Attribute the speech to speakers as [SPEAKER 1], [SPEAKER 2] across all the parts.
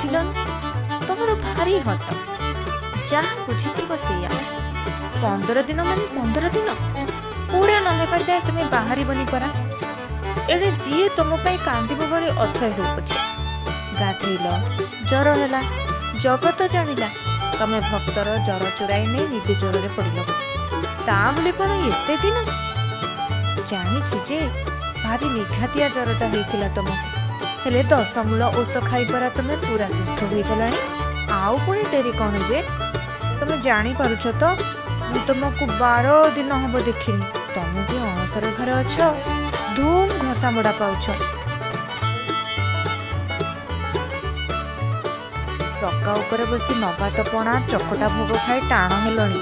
[SPEAKER 1] ବୁଝିଲନି? ତମର ଭାରି ହଟ, ଯାହା ବୁଝିଥିବ ସେଇଆ। 15 ଦିନ ମାନେ 15 ଦିନ, ପୁରା ନହେବା ଯାଏ ତୁମେ ବାହାରିବନି ପରା। ଏଣେ ଯିଏ ତମ ପାଇଁ କାନ୍ଦିବ ବୋଲି ଅଥୟ ହେଉ ପଛେ। ଗାଧେଇଲ, ଜ୍ୱର ହେଲା, ଜଗତ ଜାଣିଲା ତମେ ଭକ୍ତର ଜ୍ୱର ଚୁରାଇ ନେଇ ନିଜେ ଜ୍ୱରରେ ପଡ଼ିଲ ବୋଲି। ତା ବୋଲି କଣ ଏତେ ଦିନ? ଜାଣିଛି ଯେ ଭାରି ନିଘାତିଆ ଜ୍ୱରଟା ହେଇଥିଲା ତମକୁ, ହେଲେ 10 ମୂଳ ଔଷ ଖାଇ ପରା ତମେ ପୁରା ସୁସ୍ଥ ହୋଇଗଲାଣି। ଆଉ ପୁଣି ଡେରି କଣ ଯେ? ତମେ ଜାଣିପାରୁଛ ତ, ମୁଁ ତମକୁ 12 ଦିନ ହବ ଦେଖିନି। ତମେ ଯେ ଅଣସର ଘରେ ଅଛ, ଧୁମ୍ ଘଷାମୋଡ଼ା ପାଉଛ। ଚକା ଉପରେ ବସି ନବାତ ପଣା ଚକଟା ଭୋଗ ଖାଇ ଟାଣ ହେଲଣି,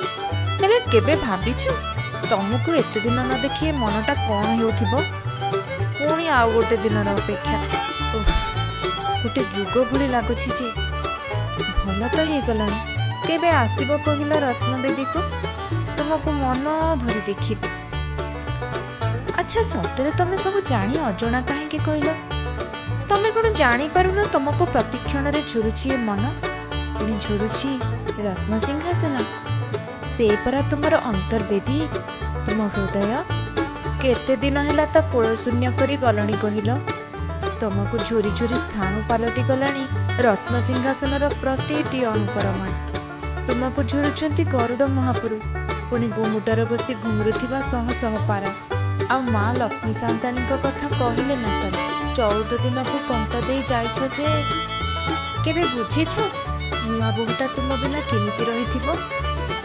[SPEAKER 1] ହେଲେ କେବେ ଭାବିଛ ତମକୁ ଏତେ ଦିନ ନ ଦେଖି ମନଟା କଣ ହେଉଥିବ? ପୁଣି ଆଉ ଗୋଟେ ଦିନର ଅପେକ୍ଷା। ଗୋଟେ ଯୁଗ ଭଳି ଲାଗୁଛି ଯେ। ଭଲ ତ ହେଇଗଲାଣି, କେବେ ଆସିବ କହିଲ ରତ୍ନବେଦୀକୁ? ତୁମକୁ ମନ ଭରି ଦେଖିବି। ଆଚ୍ଛା, ସତରେ ତମେ ସବୁ ଜାଣି ଅଜଣା କାହିଁକି କହିଲ? ତମେ କଣ ଜାଣିପାରୁନ ତମକୁ ପ୍ରତିକ୍ଷଣରେ ଝୁରୁଛି ଏ ମନ, ପୁଣି ଝୁରୁଛି ରତ୍ନସିଂହାସନ। ସେ ପରା ତୁମର ଅନ୍ତର୍ବେଦୀ, ତୁମ ହୃଦୟ। କେତେ ଦିନ ହେଲା ତା କୋଳ ଶୂନ୍ୟ କରି ଗଲଣି କହିଲ? ତମକୁ ଝୁରି ଝୁରି ସ୍ଥାଣୁ ପାଲଟି ଗଲାଣି ରତ୍ନସିଂହାସନର ପ୍ରତିଟି ଅଣୁପରମାଣୁ। ତୁମକୁ ଝୁରୁଛନ୍ତି ଗରୁଡ଼ ମହାପୁରୁ, ପୁଣି ଗୁମୁଟରେ ବସି ଘୁମୁରୁଥିବା ଶହ ଶହ ପାରା। ଆଉ ମା ଲକ୍ଷ୍ମୀ ସାନ୍ତାଣୀଙ୍କ କଥା କହିଲେ ନ ସରେ। 14 ଦିନକୁ କଣ୍ଟ ଦେଇ ଯାଇଛ ଯେ କେବେ ବୁଝିଛ ନୂଆ ବୋହୂଟା ତୁମ ବିନା କେମିତି ରହିଥିବ?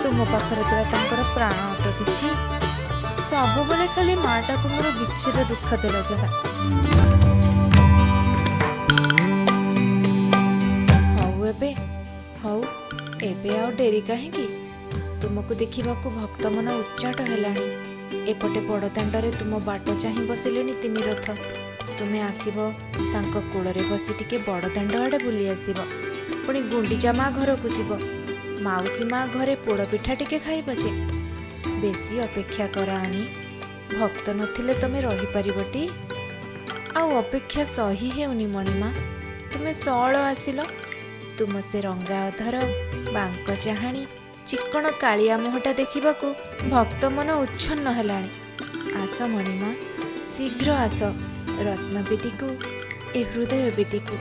[SPEAKER 1] ତୁମ ପାଖରେ ତ ତାଙ୍କର ପ୍ରାଣ ଅଟକିଛି। ସବୁବେଳେ ଖାଲି ମାଟାକୁ ମୋର ବିଚ୍ଛେଦ ଦୁଃଖ ଦେଲ ଯାହା। ହଉ ଏବେ ଆଉ ଡେରି କାହିଁକି? ତୁମକୁ ଦେଖିବାକୁ ଭକ୍ତ ମନ ଉଚ୍ଚାଟ ହେଲାଣି। ଏପଟେ ବଡ଼ଦାଣ୍ଡରେ ତୁମ ବାଟ ଚାହିଁ ବସିଲେଣି 3 ରଥ। ତୁମେ ଆସିବ, ତାଙ୍କ କୋଳରେ ବସି ଟିକେ ବଡ଼ଦାଣ୍ଡ ଆଡ଼େ ବୁଲି ଆସିବ, ପୁଣି ଗୁଣ୍ଡିଚା ମା ଘରକୁ ଯିବ। ମାଉସୀ ମା ଘରେ ପୋଡ଼ପିଠା ଟିକେ ଖାଇବ ଯେ। ବେଶୀ ଅପେକ୍ଷା କରାନି, ଭକ୍ତ ନଥିଲେ ତମେ ରହିପାରିବଟି? ଆଉ ଅପେକ୍ଷା ସହି ହେଉନି ମଣିମା, ତୁମେ ସଅଳ ଆସିଲ। ତୁମ ସେ ରଙ୍ଗା ଅଧର, ବାଙ୍କ ଚାହାଣି, ଚିକ୍କଣ କାଳିଆ ମୁହଁଟା ଦେଖିବାକୁ ଭକ୍ତ ମନ ଉଚ୍ଛନ୍ନ ହେଲାଣି। ଆସ ମଣିମା, ଶୀଘ୍ର ଆସ ରତ୍ନବେଦୀକୁ, ଏ ହୃଦୟ ବେଦୀକୁ।